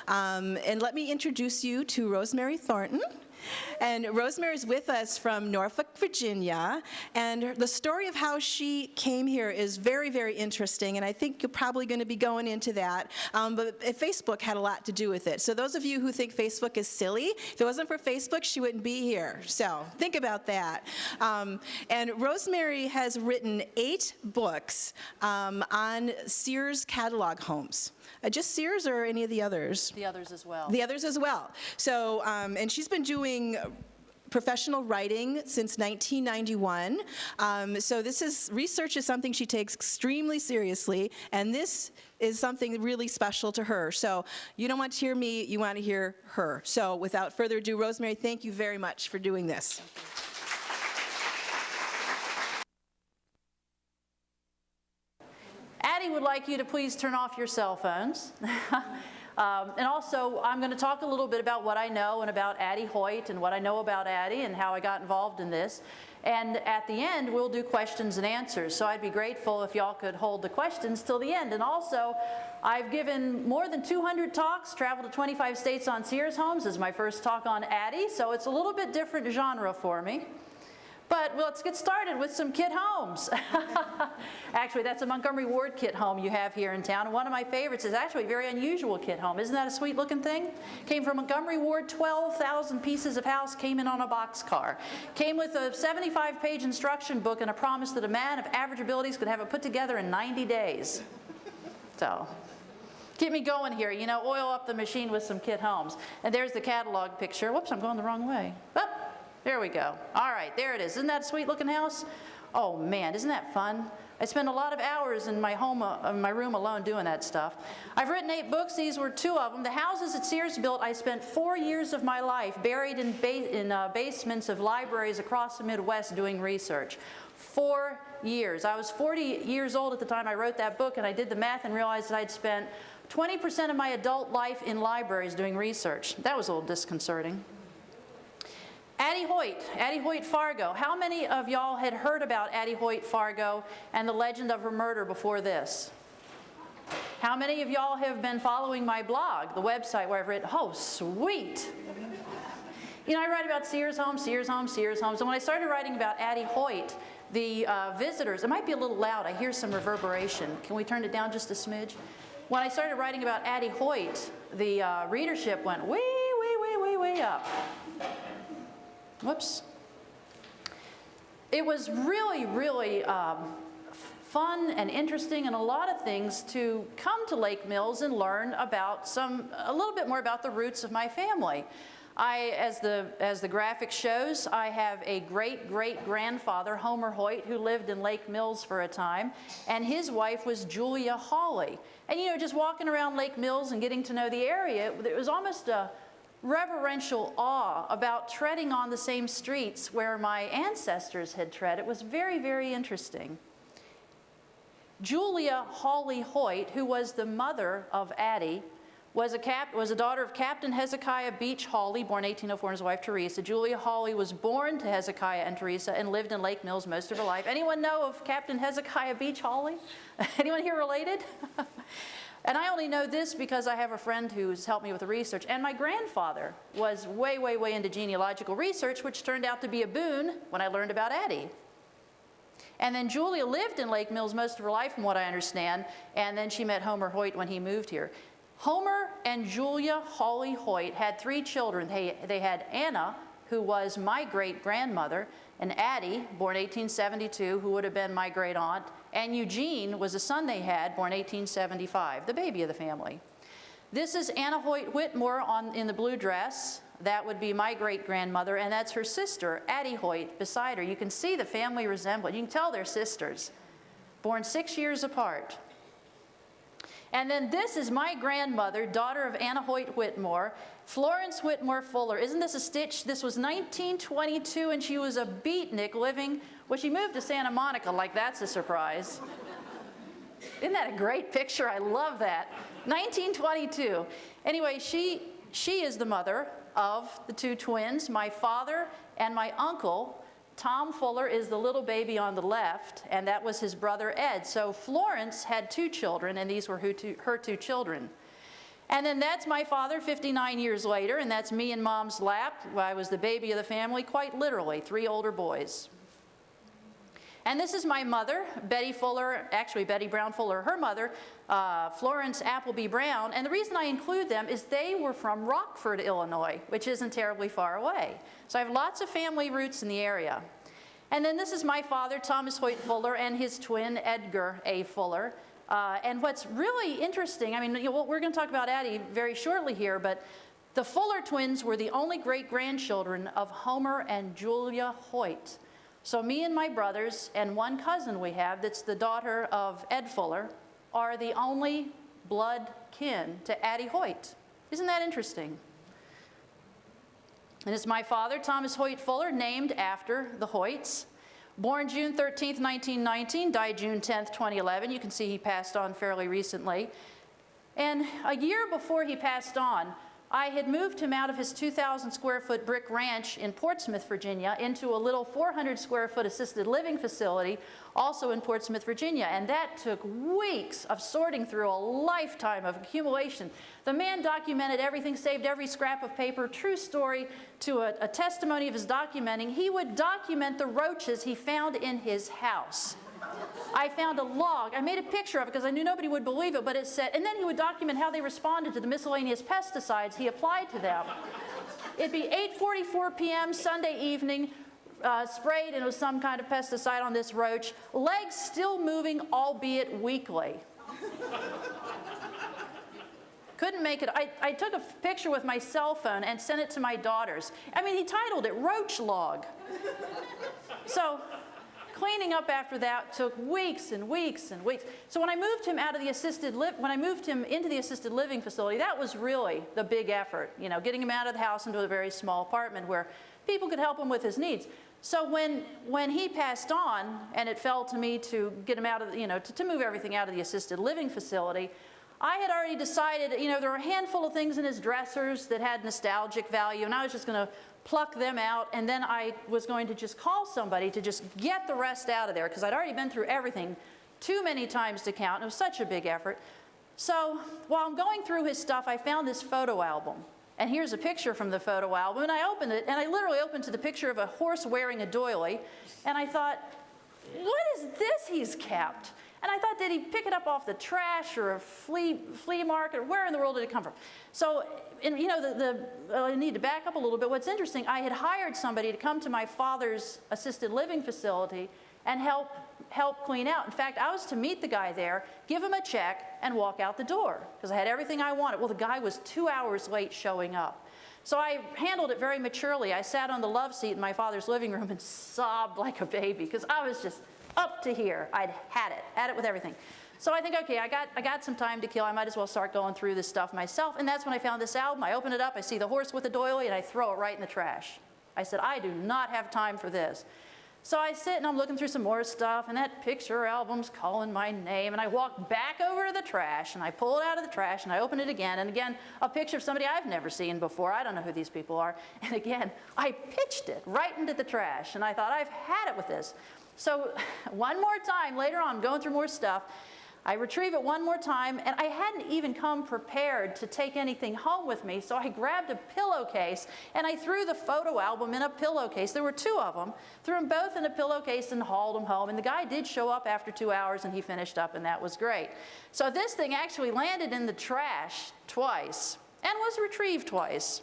And let me introduce you to Rosemary Thornton. And Rosemary is with us from Norfolk, Virginia, and the story of how she came here is very, very interesting, and I think you're probably going to be going into that, but Facebook had a lot to do with it. So those of you who think Facebook is silly, if it wasn't for Facebook, she wouldn't be here. So think about that. And Rosemary has written 8 books on Sears catalog homes. Just Sears or any of the others? The others as well. The others as well. So, and she's been doing professional writing since 1991. So research is something she takes extremely seriously, and this is something really special to her. So you don't want to hear me, you want to hear her. So without further ado, Rosemary, thank you very much for doing this. Addie would like you to please turn off your cell phones. And also, I'm going to talk a little bit about what I know and about Addie Hoyt and what I know about Addie and how I got involved in this. And at the end, we'll do questions and answers. So I'd be grateful if y'all could hold the questions till the end. And also, I've given more than 200 talks, traveled to 25 states on Sears homes. This is my first talk on Addie, so it's a little bit different genre for me. But let's get started with some kit homes. Actually, that's a Montgomery Ward kit home you have here in town. And one of my favorites is actually a very unusual kit home. Isn't that a sweet looking thing? Came from Montgomery Ward, 12,000 pieces of house, came in on a boxcar. Came with a 75-page instruction book and a promise that a man of average abilities could have it put together in 90 days. So, keep me going here, you know, oil up the machine with some kit homes. And there's the catalog picture. Whoops, I'm going the wrong way. Oh. There we go. All right, there it is. Isn't that a sweet looking house? Oh man, isn't that fun? I spend a lot of hours in my home, in my room alone doing that stuff. I've written 8 books. These were 2 of them. The houses that Sears built, I spent 4 years of my life buried in basements of libraries across the Midwest doing research. 4 years. I was 40 years old at the time I wrote that book, and I did the math and realized that I'd spent 20% of my adult life in libraries doing research. That was a little disconcerting. Addie Hoyt Fargo. How many of y'all had heard about Addie Hoyt Fargo and the legend of her murder before this? How many of y'all have been following my blog, the website where I've written, oh, sweet. You know, I write about Sears homes, Sears homes, Sears homes, and when I started writing about Addie Hoyt, the visitors, it might be a little loud, I hear some reverberation. Can we turn it down just a smidge? When I started writing about Addie Hoyt, the readership went way, way, way, way, way up. Whoops. It was really, really fun and interesting and a lot of things to come to Lake Mills and learn about a little bit more about the roots of my family. As the graphic shows, I have a great-great-grandfather, Homer Hoyt, who lived in Lake Mills for a time, and his wife was Julia Hawley. And you know, just walking around Lake Mills and getting to know the area, it was almost a reverential awe about treading on the same streets where my ancestors had tread. It was very, very interesting. Julia Hawley Hoyt, who was the mother of Addie, was a daughter of Captain Hezekiah Beach Hawley, born 1804, and his wife Teresa. Julia Hawley was born to Hezekiah and Teresa and lived in Lake Mills most of her life. Anyone know of Captain Hezekiah Beach Hawley? Anyone here related? And I only know this because I have a friend who's helped me with the research. And my grandfather was way, way, way into genealogical research, which turned out to be a boon when I learned about Addie. And then Julia lived in Lake Mills most of her life, from what I understand, and then she met Homer Hoyt when he moved here. Homer and Julia Hawley Hoyt had 3 children. They had Anna, who was my great-grandmother, and Addie, born 1872, who would have been my great-aunt, and Eugene was a son they had, born 1875, the baby of the family. This is Anna Hoyt Whitmore in the blue dress. That would be my great-grandmother, and that's her sister, Addie Hoyt, beside her. You can see the family resemblance. You can tell they're sisters, born 6 years apart. And then this is my grandmother, daughter of Anna Hoyt Whitmore, Florence Whitmore Fuller. Isn't this a stitch? This was 1922, and she was a beatnik living, well, she moved to Santa Monica, like that's a surprise. Isn't that a great picture? I love that. 1922. Anyway, she is the mother of the 2 twins, my father and my uncle. Tom Fuller is the little baby on the left, and that was his brother Ed. So Florence had 2 children, and these were her 2 children. And then that's my father 59 years later, and that's me in Mom's lap. I was the baby of the family, quite literally, 3 older boys. And this is my mother, Betty Fuller, actually Betty Brown Fuller, her mother, Florence Appleby Brown. And the reason I include them is they were from Rockford, Illinois, which isn't terribly far away. So I have lots of family roots in the area. And then this is my father, Thomas Hoyt Fuller, and his twin, Edgar A. Fuller. And what's really interesting, I mean, we're going to talk about Addie very shortly here, but the Fuller twins were the only great-grandchildren of Homer and Julia Hoyt. So me and my brothers and one cousin we have that's the daughter of Ed Fuller are the only blood kin to Addie Hoyt. Isn't that interesting? And it's my father, Thomas Hoyt Fuller, named after the Hoyts. Born June 13th, 1919, died June 10th, 2011. You can see he passed on fairly recently. And a year before he passed on, I had moved him out of his 2,000 square foot brick ranch in Portsmouth, Virginia, into a little 400 square foot assisted living facility, also in Portsmouth, Virginia. And that took weeks of sorting through a lifetime of accumulation. The man documented everything, saved every scrap of paper. True story to a testimony of his documenting. He would document the roaches he found in his house. I found a log. I made a picture of it because I knew nobody would believe it, but it said, and then he would document how they responded to the miscellaneous pesticides he applied to them. It'd be 8:44 p.m. Sunday evening, sprayed, and it was some kind of pesticide on this roach. Legs still moving, albeit weakly. Couldn't make it. I took a picture with my cell phone and sent it to my daughters. I mean, he titled it Roach Log. So cleaning up after that took weeks and weeks and weeks. So when I moved him out of the into the assisted living facility, that was really the big effort, you know, getting him out of the house into a very small apartment where people could help him with his needs. So when he passed on, and it fell to me to get him out of, to move everything out of the assisted living facility, I had already decided, there were a handful of things in his dressers that had nostalgic value, and I was just going to pluck them out, and then I was going to just call somebody to just get the rest out of there, because I'd already been through everything too many times to count. It was such a big effort. So while I'm going through his stuff, I found this photo album. And here's a picture from the photo album, and I opened it, and I literally opened to the picture of a horse wearing a doily, and I thought, what is this he's kept? And I thought, did he pick it up off the trash or a flea market? Where in the world did it come from? So, I need to back up a little bit. What's interesting, I had hired somebody to come to my father's assisted living facility and help clean out. In fact, I was to meet the guy there, give him a check, and walk out the door, because I had everything I wanted. Well, the guy was 2 hours late showing up. So I handled it very maturely. I sat on the love seat in my father's living room and sobbed like a baby, because I was just up to here. I'd had it with everything. So I think, okay, I got some time to kill. I might as well start going through this stuff myself. And that's when I found this album. I open it up, I see the horse with the doily, and I throw it right in the trash. I said, I do not have time for this. So I sit and I'm looking through some more stuff, and that picture album's calling my name, and I walk back over to the trash, and I pull it out of the trash, and I open it again, and again, a picture of somebody I've never seen before. I don't know who these people are. And again, I pitched it right into the trash, and I thought, I've had it with this. So one more time, later on, I'm going through more stuff. I retrieve it one more time, and I hadn't even come prepared to take anything home with me, so I grabbed a pillowcase, and I threw the photo album in a pillowcase. There were 2 of them. Threw them both in a pillowcase and hauled them home, and the guy did show up after 2 hours, and he finished up, and that was great. So this thing actually landed in the trash twice and was retrieved twice.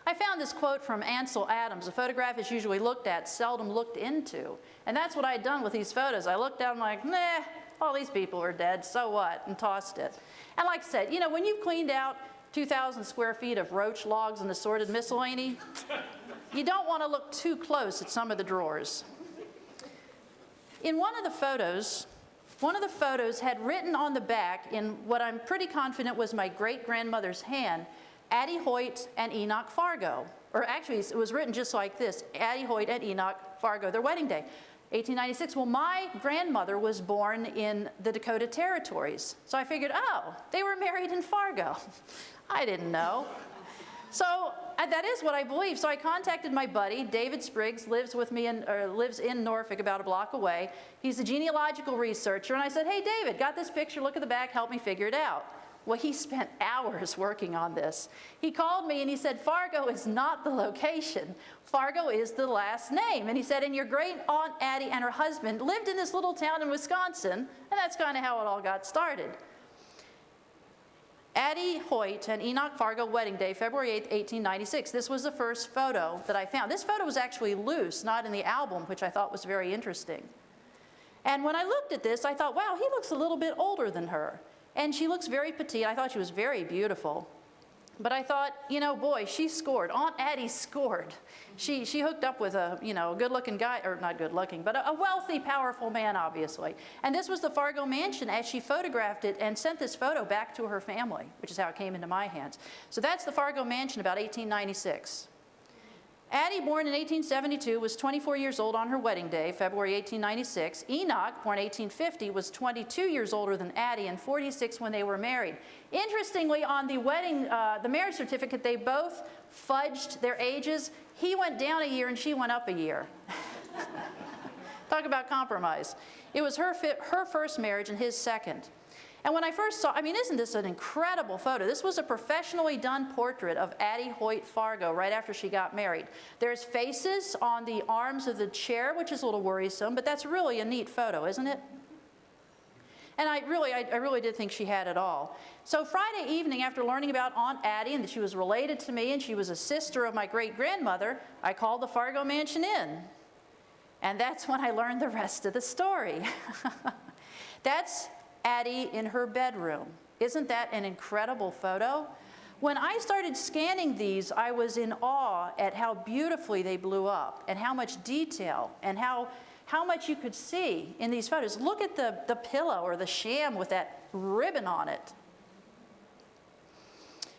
I found this quote from Ansel Adams: a photograph is usually looked at, seldom looked into. And that's what I had done with these photos. I looked at them like, nah, all these people are dead, so what, and tossed it. And like I said, when you've cleaned out 2,000 square feet of roach logs and assorted miscellany, you don't want to look too close at some of the drawers. In one of the photos had written on the back, in what I'm pretty confident was my great-grandmother's hand, Addie Hoyt and Enoch Fargo. Or actually, it was written just like this: Addie Hoyt and Enoch Fargo, their wedding day, 1896. Well, my grandmother was born in the Dakota Territories. So I figured, oh, they were married in Fargo. I didn't know. So that is what I believe. So I contacted my buddy, David Spriggs, lives in Norfolk, about a block away. He's a genealogical researcher. And I said, hey, David, got this picture, look at the back, help me figure it out. Well, he spent hours working on this. He called me and he said, Fargo is not the location. Fargo is the last name. And he said, and your great aunt Addie and her husband lived in this little town in Wisconsin, and that's kind of how it all got started. Addie Hoyt and Enoch Fargo wedding day, February 8, 1896. This was the first photo that I found. This photo was actually loose, not in the album, which I thought was very interesting. And when I looked at this, I thought, wow, he looks a little bit older than her. And she looks very petite. I thought she was very beautiful. But I thought, you know, boy, she scored. Aunt Addie scored. She hooked up with a, you know, good-looking guy, or not good-looking, but a wealthy, powerful man, obviously. And this was the Fargo mansion as she photographed it and sent this photo back to her family, which is how it came into my hands. So that's the Fargo mansion, about 1896. Addie, born in 1872, was 24 years old on her wedding day, February 1896. Enoch, born 1850, was 22 years older than Addie and 46 when they were married. Interestingly, on the wedding, the marriage certificate, they both fudged their ages. He went down a year and she went up a year. Talk about compromise. It was her first marriage and his second. And when I first saw, I mean, isn't this an incredible photo? This was a professionally done portrait of Addie Hoyt Fargo right after she got married. There's faces on the arms of the chair, which is a little worrisome, but that's really a neat photo, isn't it? And I really did think she had it all. So Friday evening, after learning about Aunt Addie and that she was related to me and she was a sister of my great-grandmother, I called the Fargo Mansion in. And that's when I learned the rest of the story. That's Addie in her bedroom. Isn't that an incredible photo? When I started scanning these, I was in awe at how beautifully they blew up and how much detail and how much you could see in these photos. Look at the pillow or the sham with that ribbon on it.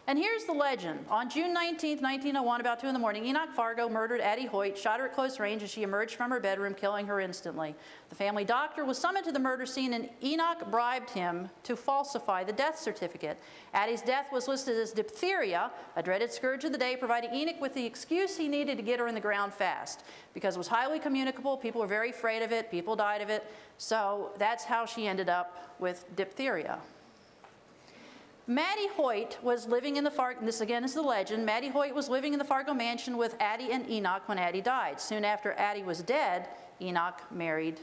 And here's the legend. On June 19, 1901, about 2 in the morning, Enoch Fargo murdered Addie Hoyt, shot her at close range as she emerged from her bedroom, killing her instantly. The family doctor was summoned to the murder scene, and Enoch bribed him to falsify the death certificate. Addie's death was listed as diphtheria, a dreaded scourge of the day, providing Enoch with the excuse he needed to get her in the ground fast. Because it was highly communicable, people were very afraid of it, people died of it, so that's how she ended up with diphtheria. Maddie Hoyt was living in the Fargo, this again is the legend, Maddie Hoyt was living in the Fargo mansion with Addie and Enoch when Addie died. Soon after Addie was dead, Enoch married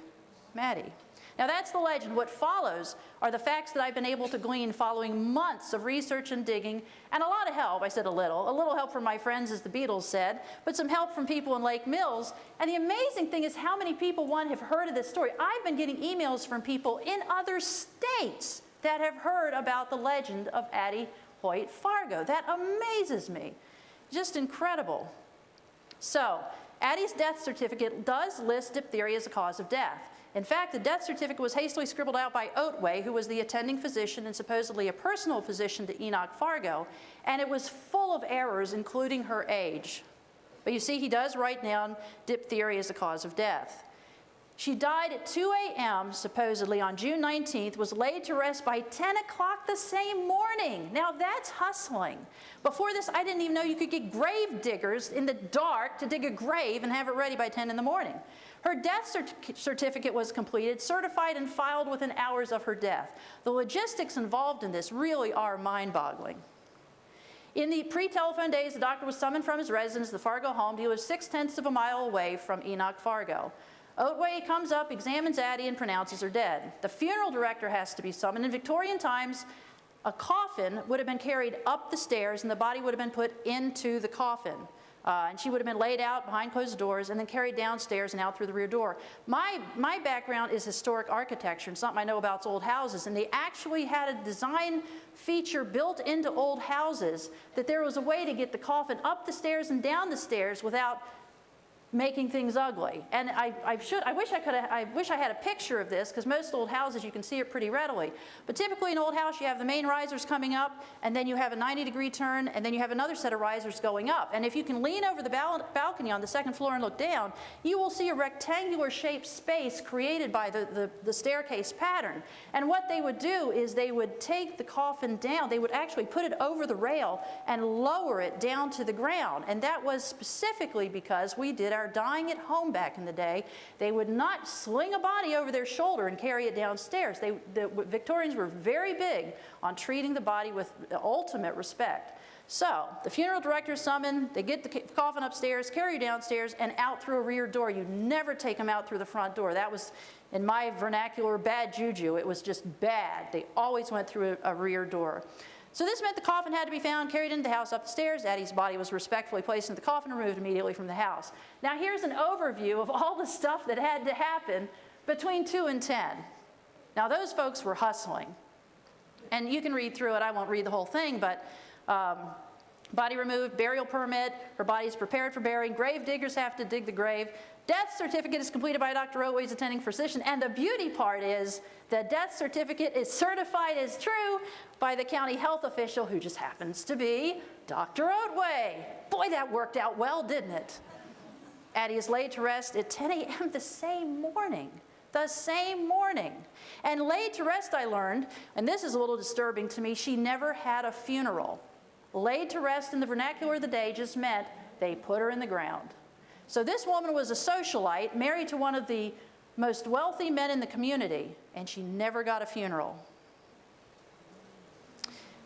Maddie. Now that's the legend. What follows are the facts that I've been able to glean following months of research and digging, and a lot of help. I said a little help from my friends, as the Beatles said, but some help from people in Lake Mills. And the amazing thing is how many people, one, have heard of this story. I've been getting emails from people in other states that have heard about the legend of Addie Hoyt Fargo. That amazes me. Just incredible. So, Addie's death certificate does list diphtheria as a cause of death. In fact, the death certificate was hastily scribbled out by Otway, who was the attending physician and supposedly a personal physician to Enoch Fargo, and it was full of errors, including her age. But you see, he does write down diphtheria as a cause of death. She died at 2 a.m., supposedly, on June 19th, was laid to rest by 10 o'clock the same morning. Now, that's hustling. Before this, I didn't even know you could get grave diggers in the dark to dig a grave and have it ready by 10 in the morning. Her death certificate was completed, certified, and filed within hours of her death. The logistics involved in this really are mind-boggling. In the pre-telephone days, the doctor was summoned from his residence, the Fargo home. He lived 6/10 of a mile away from Enoch Fargo. Otway comes up, examines Addie, and pronounces her dead. The funeral director has to be summoned. In Victorian times, a coffin would have been carried up the stairs, and the body would have been put into the coffin. And she would have been laid out behind closed doors and then carried downstairs and out through the rear door. My background is historic architecture, and something I know about is old houses. And they actually had a design feature built into old houses that there was a way to get the coffin up the stairs and down the stairs without making things ugly. And I wish I had a picture of this, because most old houses you can see it pretty readily. But typically in an old house you have the main risers coming up, and then you have a 90-degree turn, and then you have another set of risers going up. And if you can lean over the balcony on the second floor and look down, you will see a rectangular shaped space created by the staircase pattern. And what they would do is they would take the coffin down, they would actually put it over the rail and lower it down to the ground. And that was specifically because we did are dying at home back in the day, they would not sling a body over their shoulder and carry it downstairs. The Victorians were very big on treating the body with the ultimate respect. So the funeral director is summoned, they get the coffin upstairs, carry you downstairs, and out through a rear door. You never take them out through the front door. That was, in my vernacular, bad juju. It was just bad. They always went through a rear door. So this meant the coffin had to be found, carried into the house up the stairs. Addie's body was respectfully placed into the coffin and removed immediately from the house. Now here's an overview of all the stuff that had to happen between 2 and 10. Now those folks were hustling. And you can read through it. I won't read the whole thing, but body removed, burial permit, her body is prepared for burying, grave diggers have to dig the grave. Death certificate is completed by Dr. Otway's attending physician, and the beauty part is the death certificate is certified as true by the county health official, who just happens to be Dr. Otway. Boy, that worked out well, didn't it? Addie is laid to rest at 10 a.m. the same morning. The same morning. And laid to rest, I learned, and this is a little disturbing to me, she never had a funeral. Laid to rest in the vernacular of the day just meant they put her in the ground. So this woman was a socialite, married to one of the most wealthy men in the community, and she never got a funeral.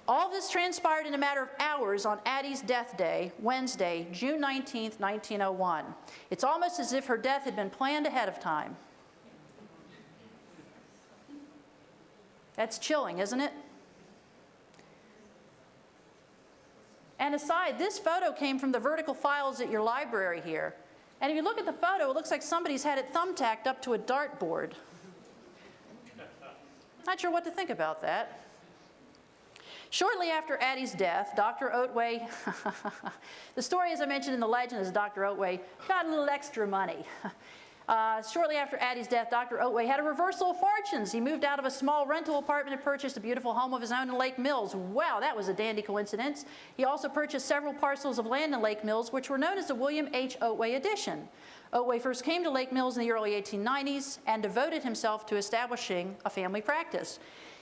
All this transpired in a matter of hours on Addie's death day, Wednesday, June 19th, 1901. It's almost as if her death had been planned ahead of time. That's chilling, isn't it? And aside, this photo came from the vertical files at your library here. And if you look at the photo, it looks like somebody's had it thumbtacked up to a dartboard. Not sure what to think about that. Shortly after Addie's death, Dr. Otway, the story, as I mentioned in the legend, is Dr. Otway got a little extra money. Shortly after Addie's death, Dr. Otway had a reversal of fortunes. He moved out of a small rental apartment and purchased a beautiful home of his own in Lake Mills. Wow, that was a dandy coincidence. He also purchased several parcels of land in Lake Mills, which were known as the William H. Otway Addition. Otway first came to Lake Mills in the early 1890s and devoted himself to establishing a family practice.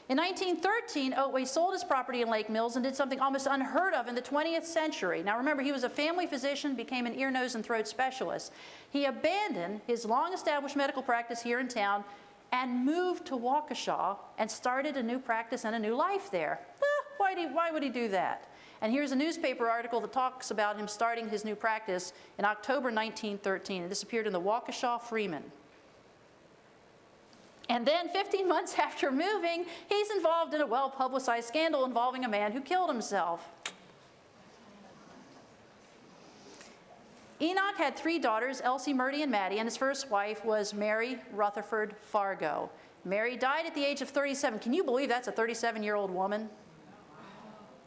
In 1913, Otway sold his property in Lake Mills and did something almost unheard of in the 20th century. Now remember, he was a family physician, became an ear, nose, and throat specialist. He abandoned his long-established medical practice here in town and moved to Waukesha and started a new practice and a new life there. Why would he do that? And here's a newspaper article that talks about him starting his new practice in October 1913. And this appeared in the Waukesha Freeman. And then 15 months after moving, he's involved in a well-publicized scandal involving a man who killed himself. Enoch had 3 daughters, Elsie, Murdy, and Maddie, and his first wife was Mary Rutherford Fargo. Mary died at the age of 37. Can you believe that's a 37-year-old woman?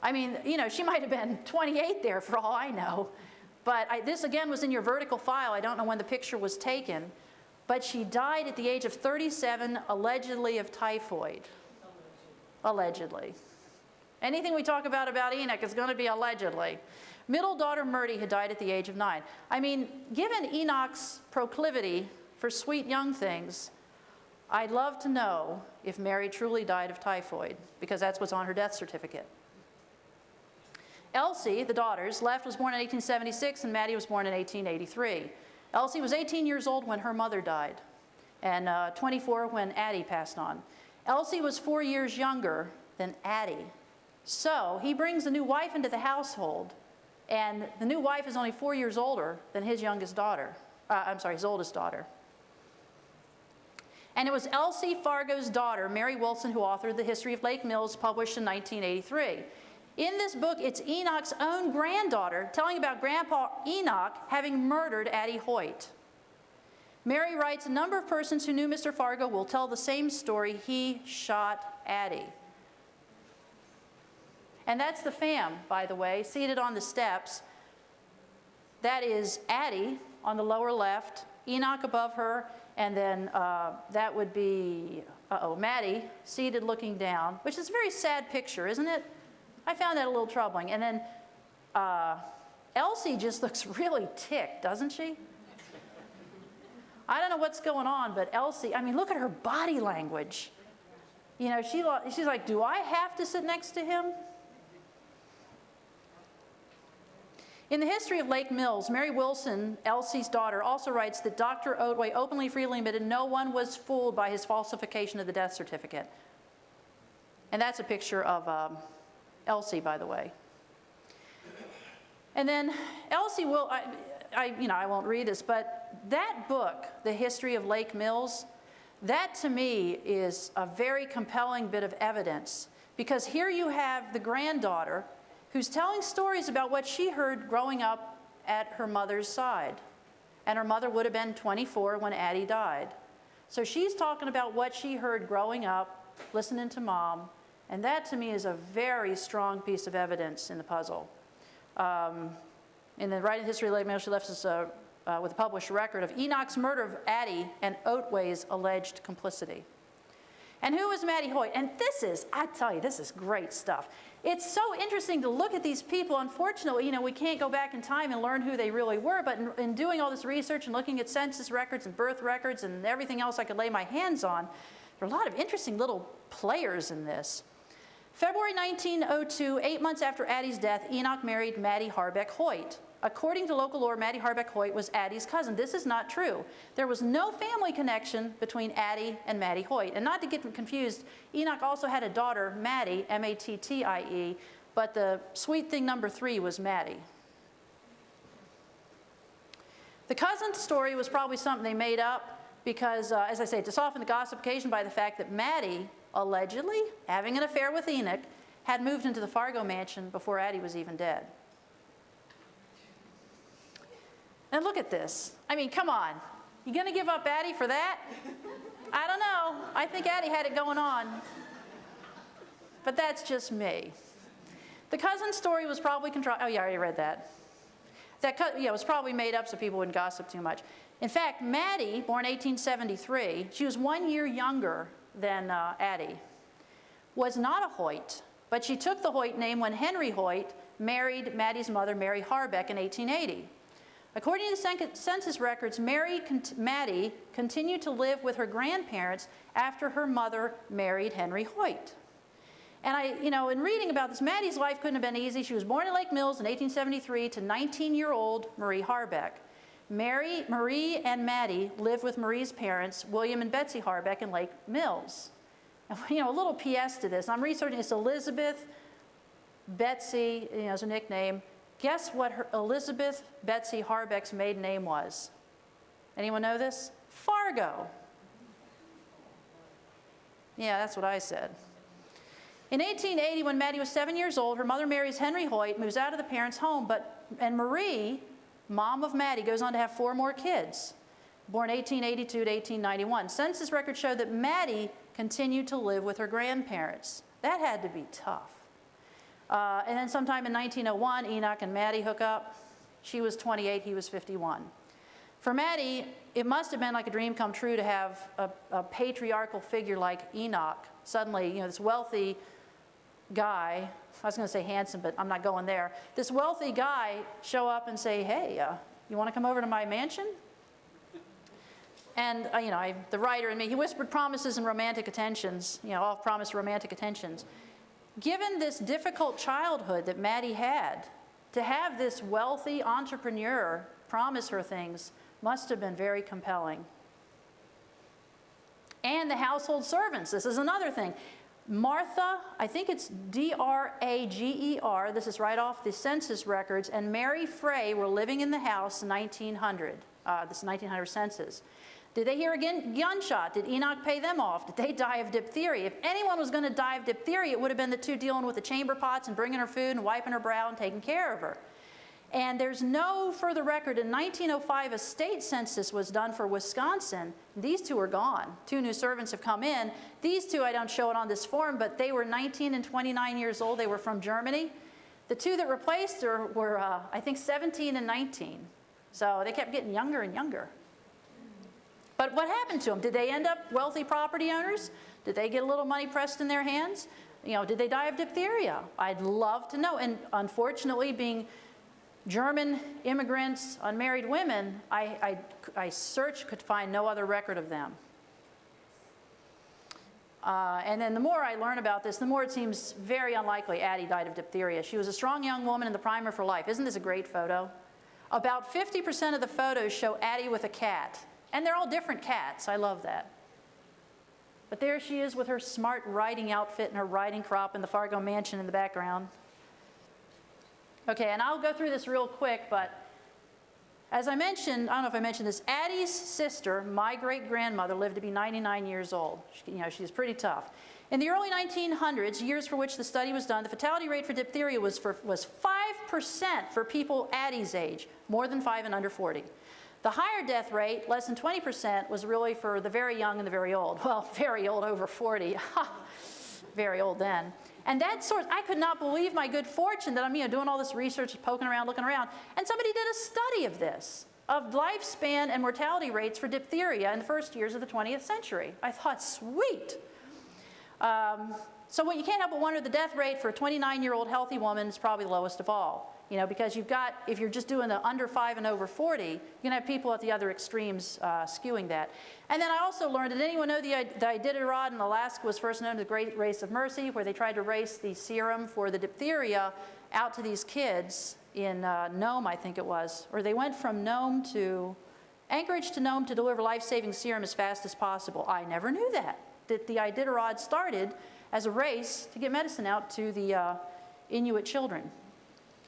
I mean, you know, she might have been 28 there for all I know. But this, again, was in your vertical file. I don't know when the picture was taken. But she died at the age of 37, allegedly of typhoid. Allegedly. Anything we talk about Enoch is going to be allegedly. Middle daughter Murdy had died at the age of 9. I mean, given Enoch's proclivity for sweet young things, I'd love to know if Mary truly died of typhoid, because that's what's on her death certificate. Elsie, the daughters, left was born in 1876, and Maddie was born in 1883. Elsie was 18 years old when her mother died, and 24 when Addie passed on. Elsie was 4 years younger than Addie. So he brings a new wife into the household, and the new wife is only 4 years older than his youngest daughter. His oldest daughter. And it was Elsie Fargo's daughter, Mary Wilson, who authored The History of Lake Mills, published in 1983. In this book, it's Enoch's own granddaughter telling about Grandpa Enoch having murdered Addie Hoyt. Mary writes, a number of persons who knew Mr. Fargo will tell the same story. He shot Addie. And that's the fam, by the way, seated on the steps. That is Addie on the lower left, Enoch above her, and then that would be, Maddie, seated looking down, which is a very sad picture, isn't it? I found that a little troubling. And then Elsie just looks really ticked, doesn't she? I don't know what's going on, but Elsie, I mean, look at her body language. You know, she's like, do I have to sit next to him? In the history of Lake Mills, Mary Wilson, Elsie's daughter, also writes that Dr. Otway openly, freely admitted no one was fooled by his falsification of the death certificate. And that's a picture of Elsie, by the way. And then Elsie will, I won't read this, but that book, The History of Lake Mills, that to me is a very compelling bit of evidence, because here you have the granddaughter who's telling stories about what she heard growing up at her mother's side. And her mother would have been 24 when Addie died. So she's talking about what she heard growing up, listening to Mom, and that to me is a very strong piece of evidence in the puzzle. In the writing history of Lake Mills, she left us with a published record of Enoch's murder of Addie and Otway's alleged complicity. And who was Maddie Hoyt? And this is, I tell you, this is great stuff. It's so interesting to look at these people. Unfortunately, we can't go back in time and learn who they really were, but in doing all this research and looking at census records and birth records and everything else I could lay my hands on, there are a lot of interesting little players in this. February 1902, 8 months after Addie's death, Enoch married Maddie Harbeck Hoyt. According to local lore, Maddie Harbeck Hoyt was Addie's cousin. This is not true. There was no family connection between Addie and Maddie Hoyt. And not to get confused, Enoch also had a daughter, Mattie, M-A-T-T-I-E, but the sweet thing number 3 was Maddie. The cousin story was probably something they made up because, as I say, to soften the gossip occasioned by the fact that Maddie, allegedly having an affair with Enoch, had moved into the Fargo mansion before Addie was even dead. And look at this. I mean, come on. You gonna give up Addie for that? I don't know. I think Addie had it going on. But that's just me. The cousin story was probably contrived. Oh yeah, I already read that. It was probably made up so people wouldn't gossip too much. In fact, Maddie, born 1873, she was 1 year younger than Addie, was not a Hoyt, but she took the Hoyt name when Henry Hoyt married Maddie's mother, Mary Harbeck, in 1880. According to the census records, Maddie continued to live with her grandparents after her mother married Henry Hoyt. And in reading about this, Maddie's life couldn't have been easy. She was born in Lake Mills in 1873 to 19-year-old Marie Harbeck. Marie and Maddie lived with Marie's parents, William and Betsy Harbeck, in Lake Mills. And, a little PS to this. I'm researching this. Elizabeth, Betsy, as a nickname. Guess what Elizabeth Betsy Harbeck's maiden name was? Anyone know this? Fargo. Yeah, that's what I said. In 1880, when Maddie was 7 years old, her mother marries Henry Hoyt, moves out of the parents' home, and Marie, mom of Maddie, goes on to have 4 more kids, born 1882 to 1891. Census records show that Maddie continued to live with her grandparents. That had to be tough. And then sometime in 1901, Enoch and Maddie hook up. She was 28, he was 51. For Maddie, it must have been like a dream come true to have a patriarchal figure like Enoch. Suddenly, this wealthy guy, I was going to say handsome, but I'm not going there. This wealthy guy show up and say, hey, you want to come over to my mansion? And, the writer in me, he whispered promises and romantic attentions, all promised romantic attentions. Given this difficult childhood that Maddie had, to have this wealthy entrepreneur promise her things must have been very compelling. And the household servants, this is another thing. Martha, I think it's D-R-A-G-E-R, this is right off the census records, and Mary Frey were living in the house in 1900, this 1900 census. Did they hear a gunshot? Did Enoch pay them off? Did they die of diphtheria? If anyone was going to die of diphtheria, it would have been the two dealing with the chamber pots and bringing her food and wiping her brow and taking care of her. And there's no further record. In 1905, a state census was done for Wisconsin. These 2 are gone. 2 new servants have come in. These 2, I don't show it on this form, but they were 19 and 29 years old. They were from Germany. The 2 that replaced her were, I think, 17 and 19. So they kept getting younger and younger. But what happened to them? Did they end up wealthy property owners? Did they get a little money pressed in their hands? Did they die of diphtheria? I'd love to know. And unfortunately, being German immigrants, unmarried women, I searched, could find no other record of them. And then the more I learn about this, the more it seems very unlikely Addie died of diphtheria. She was a strong young woman in the prime of her life. Isn't this a great photo? About 50% of the photos show Addie with a cat. And they're all different cats. I love that. But there she is with her smart riding outfit and her riding crop and the Fargo mansion in the background. Okay, and I'll go through this real quick, but as I mentioned, I don't know if I mentioned this, Addie's sister, my great-grandmother, lived to be 99 years old. She's pretty tough. In the early 1900s, years for which the study was done, the fatality rate for diphtheria was 5% for people Addie's age, more than 5 and under 40. The higher death rate, less than 20%, was really for the very young and the very old. Well, very old over 40. Very old then. And that sort, I could not believe my good fortune that I'm doing all this research, poking around, looking around, and somebody did a study of this, of lifespan and mortality rates for diphtheria in the first years of the 20th century. I thought, sweet. So you can't help but wonder the death rate for a 29-year-old healthy woman is probably the lowest of all. Because you've got, if you're just doing the under 5 and over 40, you're going to have people at the other extremes skewing that. And then I also learned, did anyone know the Iditarod in Alaska was first known as the Great Race of Mercy, where they tried to race the serum for the diphtheria out to these kids in Nome, I think it was. Or they went from Anchorage to Nome to deliver life-saving serum as fast as possible. I never knew that the Iditarod started as a race to get medicine out to the Inuit children.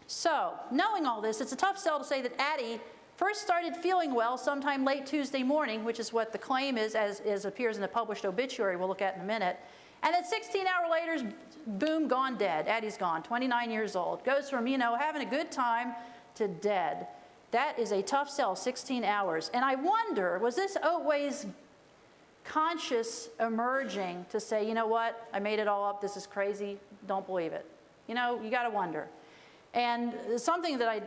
So, knowing all this, it's a tough sell to say that Addie first started feeling well sometime late Tuesday morning, which is what the claim is, as appears in the published obituary we'll look at in a minute. And then 16 hours later, boom, gone dead. Addie's gone, 29 years old. Goes from, having a good time to dead. That is a tough sell, 16 hours. And I wonder, was this Oatway's conscious emerging to say, you know what, I made it all up, this is crazy, don't believe it. You got to wonder. And something that I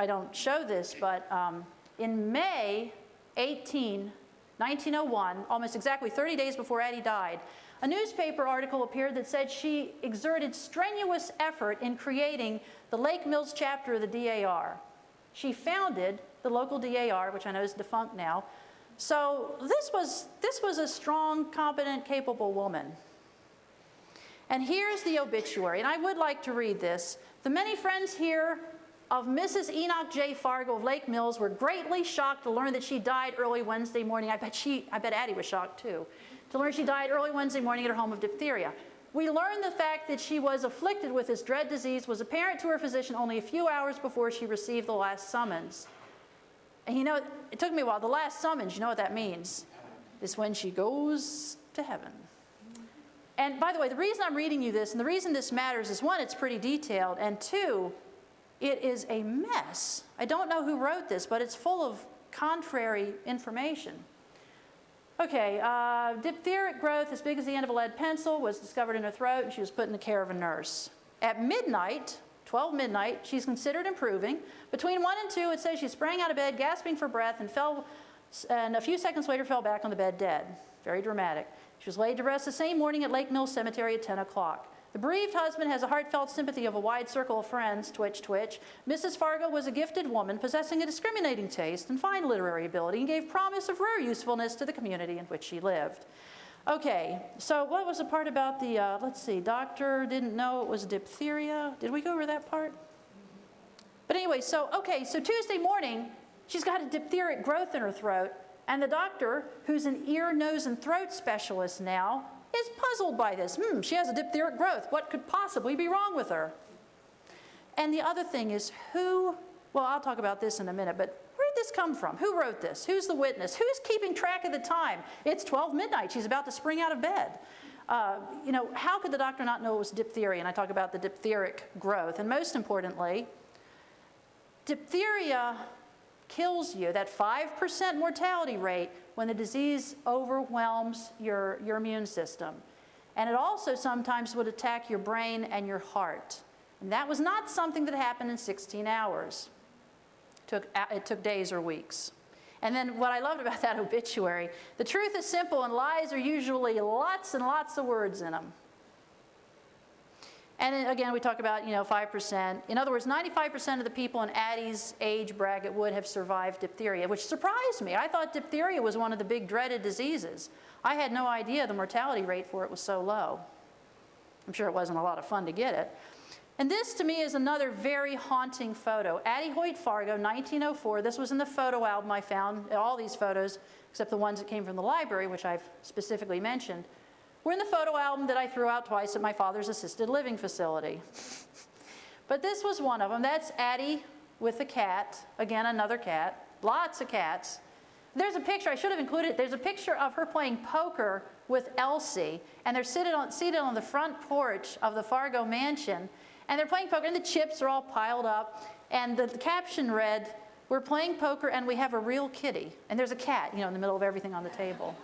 don't show this, but in May 1901, almost exactly 30 days before Addie died, a newspaper article appeared that said she exerted strenuous effort in creating the Lake Mills chapter of the DAR. She founded the local DAR, which I know is defunct now. So this was a strong, competent, capable woman. And here's the obituary, and I would like to read this. The many friends here of Mrs. Enoch J. Fargo of Lake Mills were greatly shocked to learn that she died early Wednesday morning. I bet Addie was shocked too, to learn she died early Wednesday morning at her home of diphtheria. We learned the fact that she was afflicted with this dread disease was apparent to her physician only a few hours before she received the last summons. And it took me a while. The last summons, you know what that means? Is when she goes to heaven. And by the way, the reason I'm reading you this, and the reason this matters is, one, it's pretty detailed, and two, it is a mess. I don't know who wrote this, but it's full of contrary information. Okay, diphtheric growth as big as the end of a lead pencil was discovered in her throat, and she was put in the care of a nurse. At midnight, 12 midnight, she's considered improving. Between 1 and 2, it says she sprang out of bed, gasping for breath, and a few seconds later fell back on the bed dead. Very dramatic. She was laid to rest the same morning at Lake Mills Cemetery at 10 o'clock. The bereaved husband has a heartfelt sympathy of a wide circle of friends, twitch, twitch. Mrs. Fargo was a gifted woman possessing a discriminating taste and fine literary ability, and gave promise of rare usefulness to the community in which she lived. Okay, so what was the part about the, let's see, doctor didn't know it was diphtheria? Did we go over that part? But anyway, so Tuesday morning, she's got a diphtheric growth in her throat, and the doctor, who's an ear, nose, and throat specialist now, is puzzled by this. She has a diphtheric growth. What could possibly be wrong with her? And the other thing is well, I'll talk about this in a minute, but where did this come from? Who wrote this? Who's the witness? Who's keeping track of the time? It's 12 midnight. She's about to spring out of bed. How could the doctor not know it was diphtheria? And I talk about the diphtheric growth. And most importantly, diphtheria kills you, that 5% mortality rate, when the disease overwhelms your immune system. And it also sometimes would attack your brain and your heart. And that was not something that happened in 16 hours. It took days or weeks. And then what I loved about that obituary, the truth is simple and lies are usually lots and lots of words in them. And then, again, we talk about, 5%. In other words, 95% of the people in Addie's age bracket would have survived diphtheria, which surprised me. I thought diphtheria was one of the big dreaded diseases. I had no idea the mortality rate for it was so low. I'm sure it wasn't a lot of fun to get it. And this, to me, is another very haunting photo. Addie Fargo, 1904. This was in the photo album I found. All these photos, except the ones that came from the library, which I've specifically mentioned, were in the photo album that I threw out twice at my father's assisted living facility. But this was one of them. That's Addie with a cat. Again, another cat. Lots of cats. There's a picture, I should have included it. There's a picture of her playing poker with Elsie, and they're seated on the front porch of the Fargo mansion, and they're playing poker, and the chips are all piled up, and the caption read, "We're playing poker and we have a real kitty." And there's a cat, in the middle of everything on the table.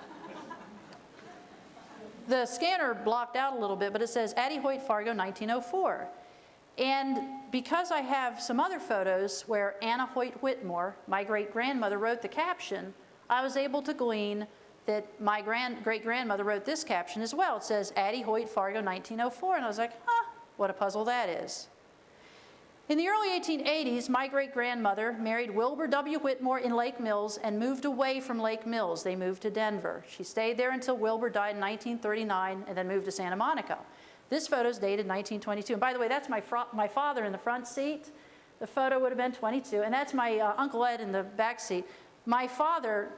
The scanner blocked out a little bit, but it says Addie Fargo, 1904. And because I have some other photos where Anna Hoyt Whitmore, my great-grandmother, wrote the caption, I was able to glean that my great-grandmother wrote this caption as well. It says Addie Fargo, 1904. And I was like, what a puzzle that is. In the early 1880s, my great-grandmother married Wilbur W. Whitmore in Lake Mills and moved away from Lake Mills. They moved to Denver. She stayed there until Wilbur died in 1939 and then moved to Santa Monica. This photo is dated 1922. And by the way, that's my father in the front seat. The photo would have been 22. And that's my Uncle Ed in the back seat. My father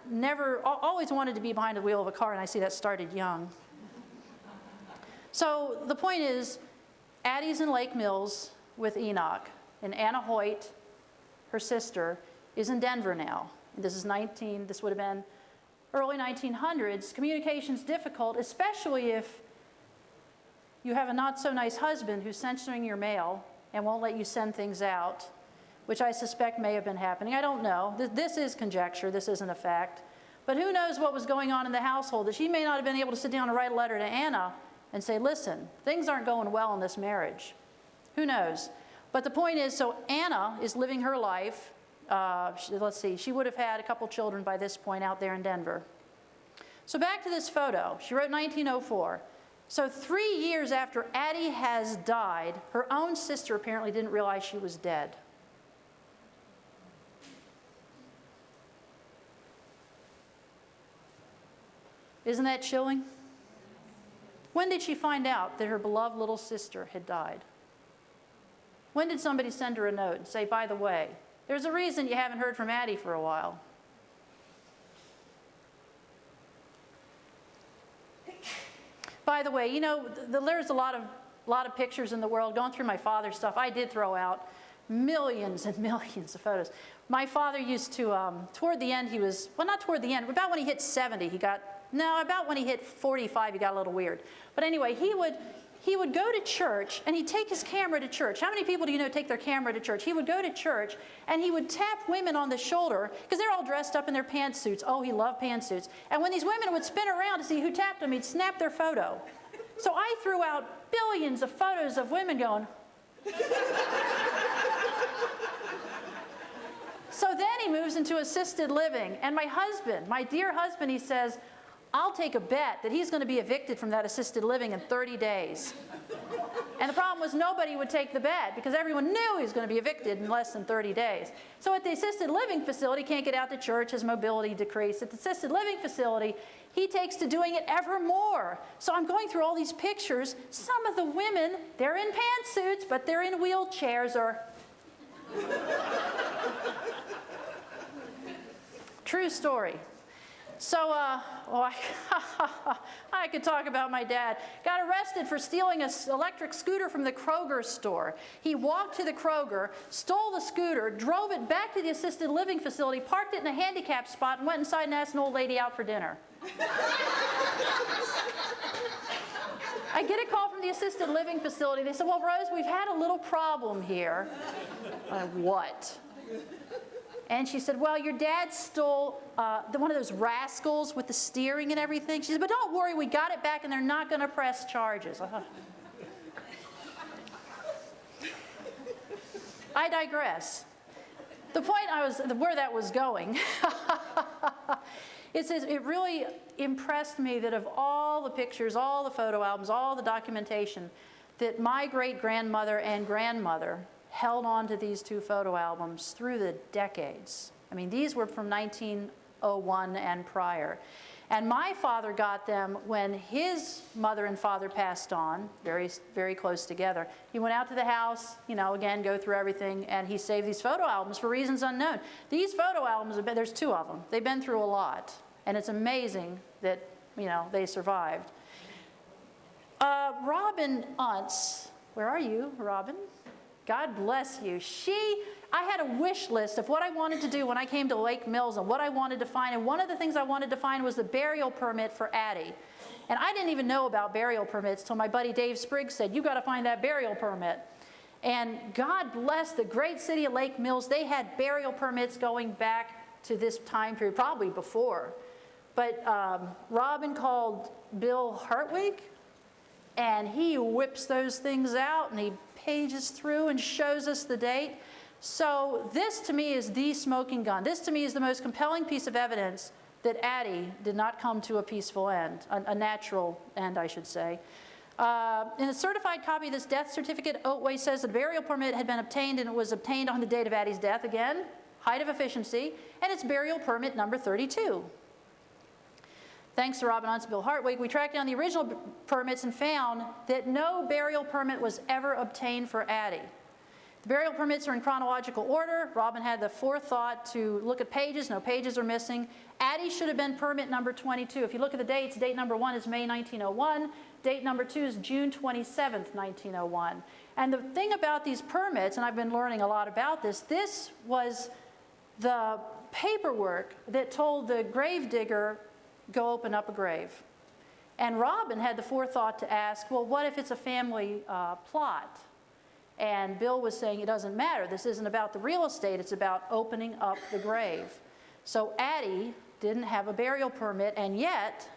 always wanted to be behind the wheel of a car, and I see that started young. So the point is, Addie's in Lake Mills with Enoch. And Anna Hoyt, her sister, is in Denver now. This would have been early 1900s. Communication's difficult, especially if you have a not-so-nice husband who's censoring your mail and won't let you send things out, which I suspect may have been happening. I don't know. This is conjecture. This isn't a fact. But who knows what was going on in the household, that she may not have been able to sit down and write a letter to Anna and say, listen, things aren't going well in this marriage. Who knows? But the point is, so Anna is living her life. Let's see, she would have had a couple children by this point out there in Denver. So back to this photo. She wrote 1904. So 3 years after Addie has died, her own sister apparently didn't realize she was dead. Isn't that chilling? When did she find out that her beloved little sister had died? When did somebody send her a note and say, by the way, there's a reason you haven't heard from Addie for a while? By the way, there's a lot of pictures in the world. Going through my father's stuff, I did throw out millions and millions of photos. My father used to, toward the end, not toward the end, about when he hit 70, about when he hit 45, he got a little weird. But anyway, he would go to church, and he'd take his camera to church. How many people do you know take their camera to church? He would go to church, and he would tap women on the shoulder, because they're all dressed up in their pantsuits. Oh, he loved pantsuits. And when these women would spin around to see who tapped them, he'd snap their photo. So I threw out billions of photos of women going. So then he moves into assisted living. And my husband, my dear husband, he says, I'll take a bet that he's going to be evicted from that assisted living in 30 days. And the problem was nobody would take the bet because everyone knew he was going to be evicted in less than 30 days. So at the assisted living facility, can't get out to church, his mobility decreased. At the assisted living facility, he takes to doing it ever more. So I'm going through all these pictures. Some of the women, they're in pantsuits, but they're in wheelchairs or... True story. So, I could talk about my dad. Got arrested for stealing an electric scooter from the Kroger store. He walked to the Kroger, stole the scooter, drove it back to the assisted living facility, parked it in a handicap spot, and went inside and asked an old lady out for dinner. I get a call from the assisted living facility. They said, well, Rose, we've had a little problem here. What? And she said, well, your dad stole one of those rascals with the steering and everything. She said, but don't worry, we got it back and they're not going to press charges. I digress. The point where that was going, it really impressed me that of all the pictures, all the photo albums, all the documentation, that my great-grandmother and grandmother held on to these two photo albums through the decades. I mean, these were from 1901 and prior. And my father got them when his mother and father passed on, very, very close together. He went out to the house, you know, again, go through everything, and he saved these photo albums for reasons unknown. These photo albums, there's two of them. They've been through a lot, and it's amazing that, you know, they survived. Robin Untz, where are you, Robin? God bless you. I had a wish list of what I wanted to do when I came to Lake Mills and what I wanted to find. And one of the things I wanted to find was the burial permit for Addie. And I didn't even know about burial permits till my buddy Dave Spriggs said, you got to find that burial permit. And God bless the great city of Lake Mills. They had burial permits going back to this time period, probably before. But Robin called Bill Hartwig, and he whips those things out, and he pages through and shows us the date. So this to me is the smoking gun. This to me is the most compelling piece of evidence that Addie did not come to a peaceful end, a natural end, I should say. In a certified copy of this death certificate, Otway says the burial permit had been obtained, and it was obtained on the date of Addie's death, again, height of efficiency, and it's burial permit number 32. Thanks to Robin Untz and Bill Hartwig, we tracked down the original permits and found that no burial permit was ever obtained for Addie. The burial permits are in chronological order. Robin had the forethought to look at pages. No pages are missing. Addie should have been permit number 22. If you look at the dates, date number 1 is May 1901. Date number 2 is June 27th, 1901. And the thing about these permits, and I've been learning a lot about this, this was the paperwork that told the grave digger, go open up a grave. And Robin had the forethought to ask, well, what if it's a family plot? And Bill was saying, it doesn't matter. This isn't about the real estate. It's about opening up the grave. So Addie didn't have a burial permit, and yet,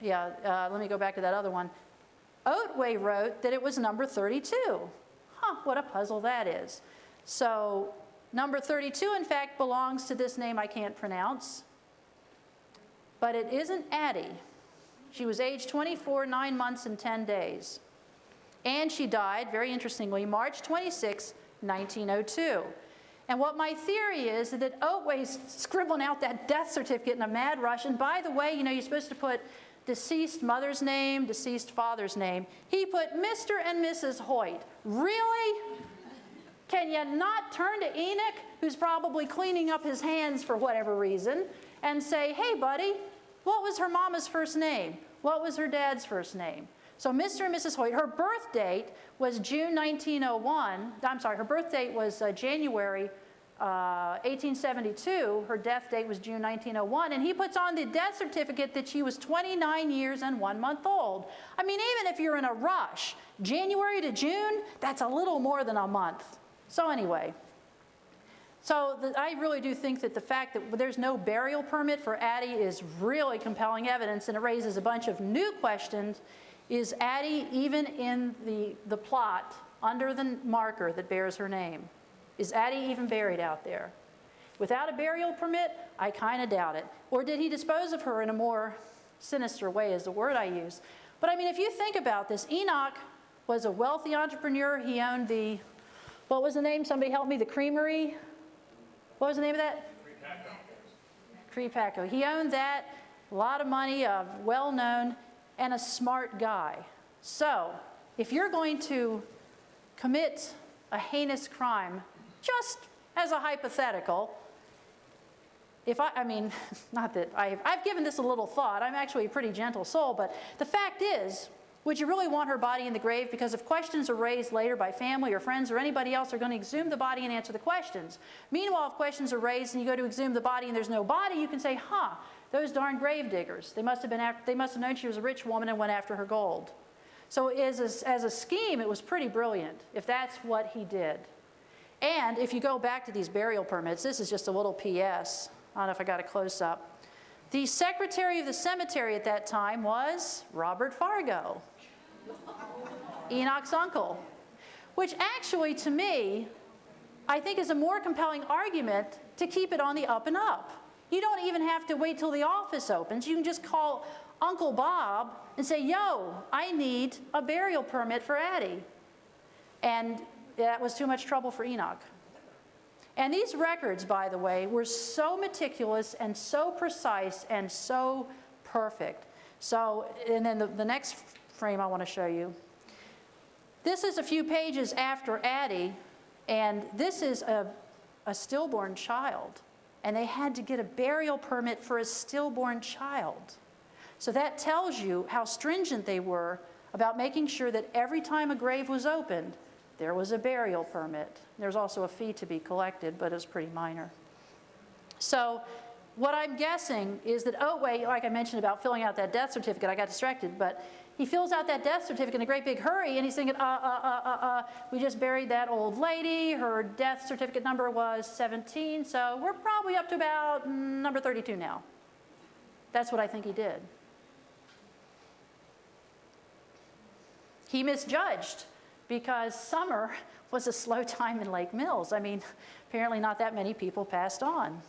let me go back to that other one. Otway wrote that it was number 32. What a puzzle that is. So number 32, in fact, belongs to this name I can't pronounce. But it isn't Addie. She was age 24, 9 months, and 10 days. And she died, very interestingly, March 26, 1902. And what my theory is that Otway's scribbling out that death certificate in a mad rush. And by the way, you know, you're supposed to put deceased mother's name, deceased father's name. He put Mr. and Mrs. Hoyt. Really? Can you not turn to Enoch, who's probably cleaning up his hands for whatever reason, and say, hey, buddy, what was her mama's first name? What was her dad's first name? So Mr. and Mrs. Hoyt, her birth date was June 1901. I'm sorry, her birth date was January 1872. Her death date was June 1901. And he puts on the death certificate that she was 29 years and 1 month old. I mean, even if you're in a rush, January to June, that's a little more than a month. So anyway. I really do think that the fact that there's no burial permit for Addie is really compelling evidence, and it raises a bunch of new questions. Is Addie even in the plot under the marker that bears her name? Is Addie even buried out there? Without a burial permit, I kind of doubt it. Or did he dispose of her in a more sinister way, is the word I use. But I mean, if you think about this, Enoch was a wealthy entrepreneur. He owned the, what was the name? Somebody help me, the creamery? What was the name of that? Creepaco. He owned that, a lot of money, well-known, and a smart guy. So, if you're going to commit a heinous crime, just as a hypothetical, not that I've given this a little thought. I'm actually a pretty gentle soul, but the fact is, would you really want her body in the grave? Because if questions are raised later by family or friends or anybody else, they're going to exhume the body and answer the questions. Meanwhile, if questions are raised and you go to exhume the body and there's no body, you can say, those darn grave diggers. They must have known she was a rich woman and went after her gold. So as a scheme, it was pretty brilliant, if that's what he did. And if you go back to these burial permits, this is just a little PS. I don't know if I got a close-up. The secretary of the cemetery at that time was Robert Fargo, Enoch's uncle, which actually, to me, I think is a more compelling argument to keep it on the up and up. You don't even have to wait till the office opens. You can just call Uncle Bob and say, yo, I need a burial permit for Addie. And that was too much trouble for Enoch. And these records, by the way, were so meticulous and so precise and so perfect. So, and then the next frame I want to show you. This is a few pages after Addie, and this is a stillborn child. And they had to get a burial permit for a stillborn child. So that tells you how stringent they were about making sure that every time a grave was opened, there was a burial permit. There's also a fee to be collected, but it's pretty minor. So what I'm guessing is that Otway, like I mentioned about filling out that death certificate, I got distracted, but he fills out that death certificate in a great big hurry, and he's thinking, we just buried that old lady. Her death certificate number was 17, so we're probably up to about number 32 now. That's what I think he did. He misjudged, because summer was a slow time in Lake Mills. I mean, apparently not that many people passed on.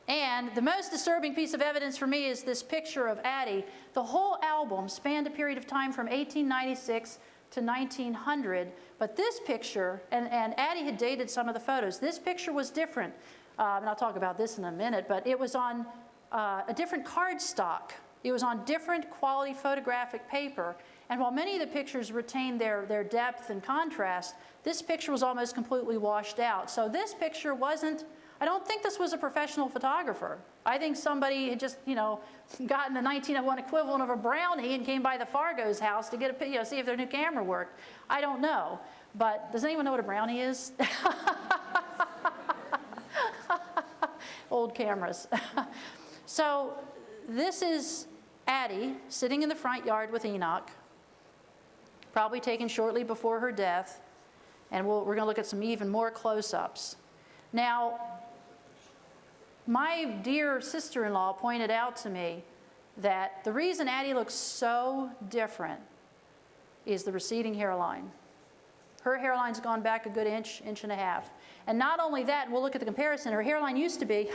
And the most disturbing piece of evidence for me is this picture of Addie. The whole album spanned a period of time from 1896 to 1900, but this picture, and Addie had dated some of the photos, this picture was different, and I'll talk about this in a minute, but it was on a different cardstock. It was on different quality photographic paper, and while many of the pictures retained their depth and contrast, this picture was almost completely washed out. So this picture wasn't, I don't think this was a professional photographer. I think somebody had just, gotten the 1901 equivalent of a brownie and came by the Fargo's house to get a, see if their new camera worked. I don't know, but does anyone know what a brownie is? Old cameras. So this is Addie sitting in the front yard with Enoch, probably taken shortly before her death, and we're going to look at some even more close-ups. Now, my dear sister-in-law pointed out to me that the reason Addie looks so different is the receding hairline. Her hairline's gone back a good inch, inch and a half. And not only that, we'll look at the comparison, her hairline used to be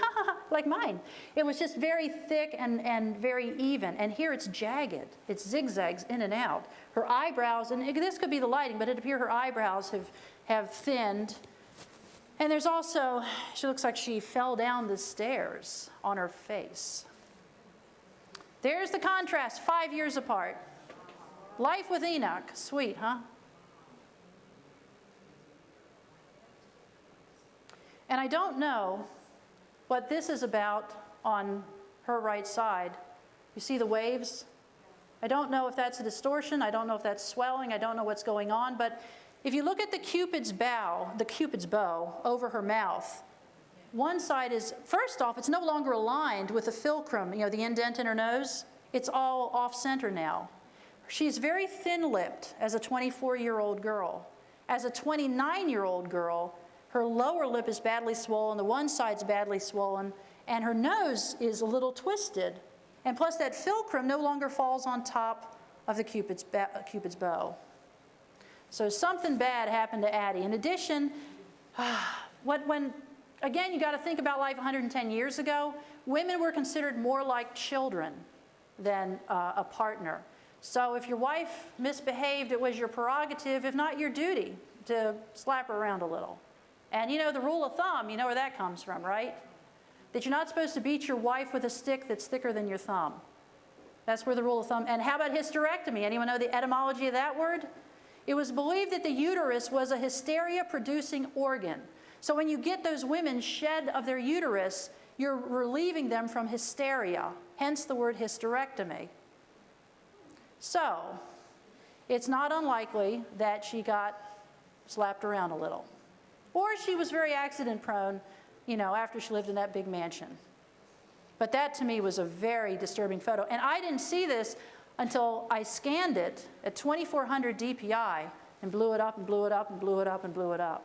like mine. It was just very thick and very even. And here it's jagged. It's zigzags in and out. Her eyebrows, and this could be the lighting, but it appears her eyebrows have thinned. And there's also, she looks like she fell down the stairs on her face. There's the contrast, 5 years apart. Life with Enoch, sweet, huh? And I don't know what this is about on her right side. You see the waves? I don't know if that's a distortion. I don't know if that's swelling. I don't know what's going on. But if you look at the Cupid's bow over her mouth, one side is, first off, it's no longer aligned with the fulcrum, the indent in her nose. It's all off-center now. She's very thin-lipped as a 24-year-old girl. As a 29-year-old girl, her lower lip is badly swollen, the one side's badly swollen, and her nose is a little twisted. And plus that fulcrum no longer falls on top of the Cupid's bow. So something bad happened to Addie. In addition, again, you got to think about life 110 years ago. Women were considered more like children than a partner. So if your wife misbehaved, it was your prerogative, if not your duty, to slap her around a little. And the rule of thumb, you know where that comes from, right? That you're not supposed to beat your wife with a stick that's thicker than your thumb. That's where the rule of thumb. And how about hysterectomy? Anyone know the etymology of that word? It was believed that the uterus was a hysteria-producing organ. So when you get those women shed of their uterus, you're relieving them from hysteria, hence the word hysterectomy. So it's not unlikely that she got slapped around a little. Or she was very accident-prone, after she lived in that big mansion. But that, to me, was a very disturbing photo. And I didn't see this until I scanned it at 2400 DPI and blew it up and blew it up and blew it up and blew it up.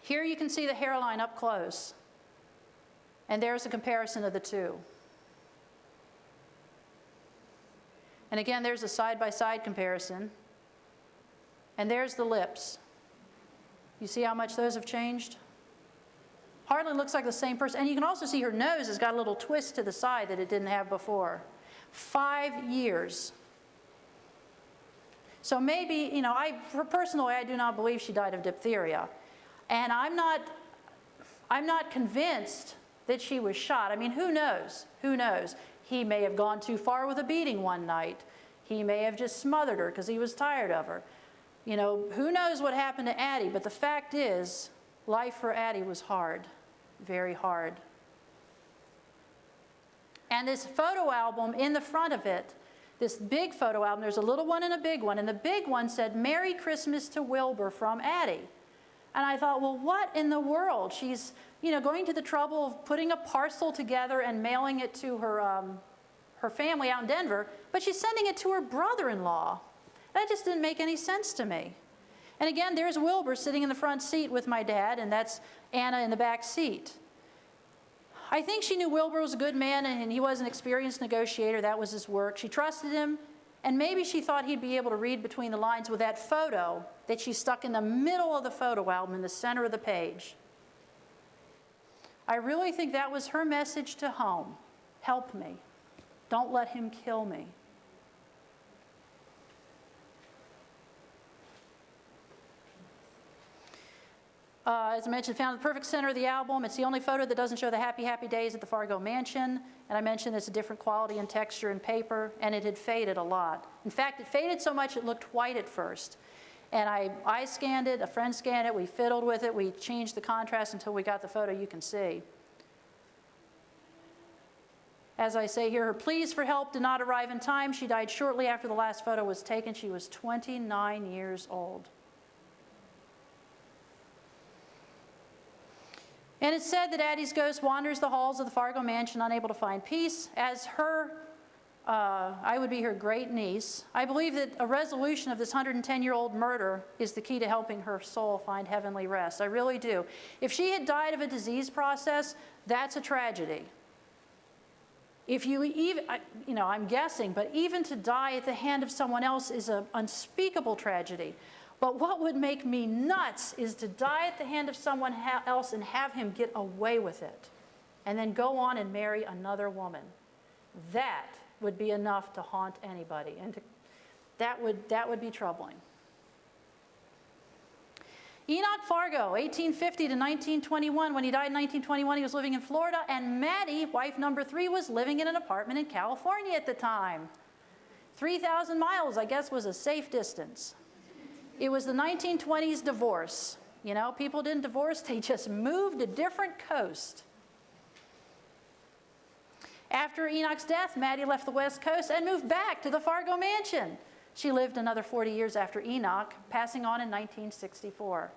Here you can see the hairline up close. And there's a comparison of the two. And again, there's a side-by-side comparison. And there's the lips. You see how much those have changed? Hardly looks like the same person. And you can also see her nose has got a little twist to the side that it didn't have before. 5 years. So maybe, you know, personally, I do not believe she died of diphtheria. And I'm not convinced that she was shot. I mean, who knows? Who knows? He may have gone too far with a beating one night. He may have just smothered her because he was tired of her. You know, who knows what happened to Addie, but the fact is, life for Addie was hard, very hard. And this photo album, in the front of it, this big photo album, there's a little one and a big one, and the big one said, "Merry Christmas to Wilbur from Addie." And I thought, well, what in the world? She's, you know, going to the trouble of putting a parcel together and mailing it to her family out in Denver, but she's sending it to her brother-in-law. That just didn't make any sense to me. And again, there's Wilbur sitting in the front seat with my dad, and that's Anna in the back seat. I think she knew Wilbur was a good man, and he was an experienced negotiator. That was his work. She trusted him, and maybe she thought he'd be able to read between the lines with that photo that she stuck in the middle of the photo album in the center of the page. I really think that was her message to home. Help me. Don't let him kill me. As I mentioned, found the perfect center of the album. It's the only photo that doesn't show the happy, happy days at the Fargo mansion. And I mentioned it's a different quality and texture and paper, and it had faded a lot. In fact, it faded so much it looked white at first. And I scanned it, a friend scanned it, we fiddled with it, we changed the contrast until we got the photo you can see. As I say here, her pleas for help did not arrive in time. She died shortly after the last photo was taken. She was 29 years old. And it's said that Addie's ghost wanders the halls of the Fargo mansion, unable to find peace. As her, I would be her great niece, I believe that a resolution of this 110-year-old murder is the key to helping her soul find heavenly rest. I really do. If she had died of a disease process, that's a tragedy. If you even, you know, I'm guessing, but even to die at the hand of someone else is an unspeakable tragedy. But what would make me nuts is to die at the hand of someone else and have him get away with it, and then go on and marry another woman. That would be enough to haunt anybody, and that would be troubling. Enoch Fargo, 1850 to 1921. When he died in 1921, he was living in Florida, and Maddie, wife number 3, was living in an apartment in California at the time. 3,000 miles, I guess, was a safe distance. It was the 1920s divorce. You know, people didn't divorce, they just moved to different coast. After Enoch's death, Maddie left the West Coast and moved back to the Fargo mansion. She lived another 40 years after Enoch, passing on in 1964.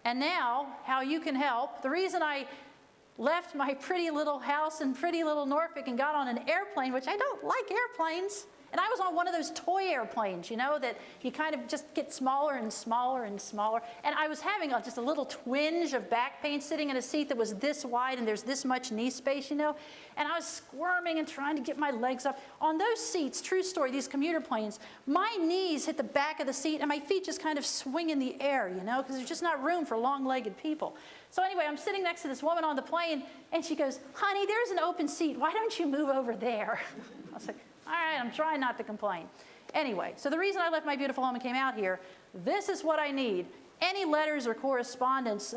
And now, how you can help. The reason I left my pretty little house in pretty little Norfolk and got on an airplane, which I don't like airplanes, and I was on one of those toy airplanes, you know, that you kind of just get smaller and smaller and smaller. And I was having just a little twinge of back pain sitting in a seat that was this wide and there's this much knee space, you know. And I was squirming and trying to get my legs up. On those seats, true story, these commuter planes, my knees hit the back of the seat and my feet just kind of swing in the air, you know, because there's just not room for long-legged people. So anyway, I'm sitting next to this woman on the plane and she goes, "Honey, there's an open seat. Why don't you move over there?" I was like, all right, I'm trying not to complain. Anyway, so the reason I left my beautiful home and came out here, this is what I need. Any letters or correspondence,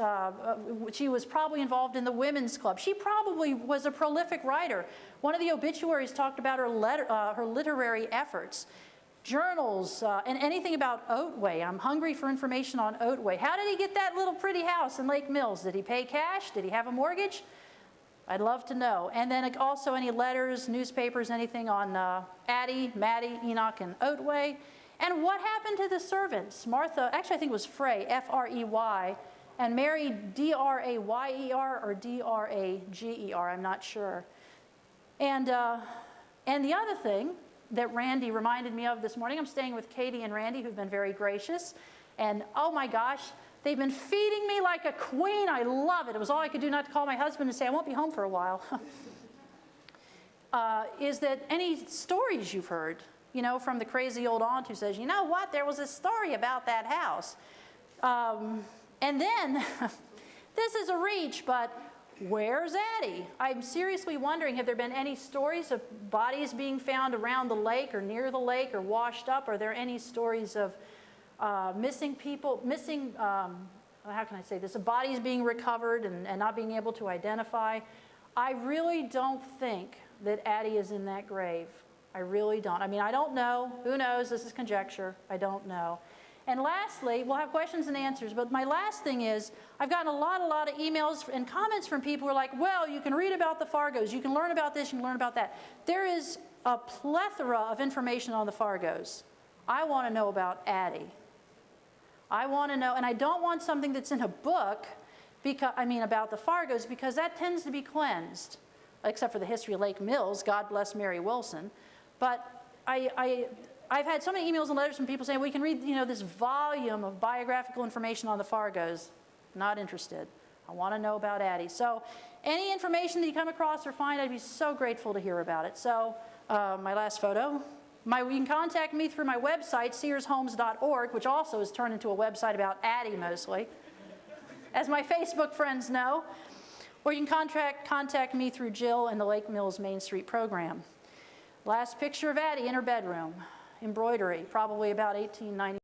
she was probably involved in the women's club. She probably was a prolific writer. One of the obituaries talked about her literary efforts. Journals, and anything about Otway. I'm hungry for information on Otway. How did he get that little pretty house in Lake Mills? Did he pay cash? Did he have a mortgage? I'd love to know. And then also any letters, newspapers, anything on Addie, Maddie, Enoch, and Otway. And what happened to the servants? Martha, actually I think it was Frey, F-R-E-Y, and Mary, D-R-A-Y-E-R or D-R-A-G-E-R, I'm not sure. And the other thing that Randy reminded me of this morning, I'm staying with Katie and Randy, who've been very gracious. And oh my gosh, they've been feeding me like a queen. I love it. It was all I could do not to call my husband and say, I won't be home for a while. Is that any stories you've heard, you know, from the crazy old aunt who says, you know what, there was a story about that house. And then this is a reach, but where's Addie? I'm seriously wondering, have there been any stories of bodies being found around the lake or near the lake or washed up? Are there any stories of missing people, how can I say this, of bodies being recovered and not being able to identify? I really don't think that Addie is in that grave. I really don't. I mean, I don't know. Who knows? This is conjecture. I don't know. And lastly, we'll have questions and answers, but my last thing is, I've gotten a lot of emails and comments from people who are like, well, you can read about the Fargos, you can learn about this, you can learn about that. There is a plethora of information on the Fargos. I want to know about Addie. I want to know, and I don't want something that's in a book, about the Fargos, because that tends to be cleansed, except for the history of Lake Mills, God bless Mary Wilson. But I've had so many emails and letters from people saying, we can read this volume of biographical information on the Fargos. Not interested. I want to know about Addie. So any information that you come across or find, I'd be so grateful to hear about it. So my last photo. You can contact me through my website, searshomes.org, which also has turned into a website about Addie mostly, as my Facebook friends know. Or you can contact me through Jill and the Lake Mills Main Street program. Last picture of Addie in her bedroom. Embroidery, probably about 1890.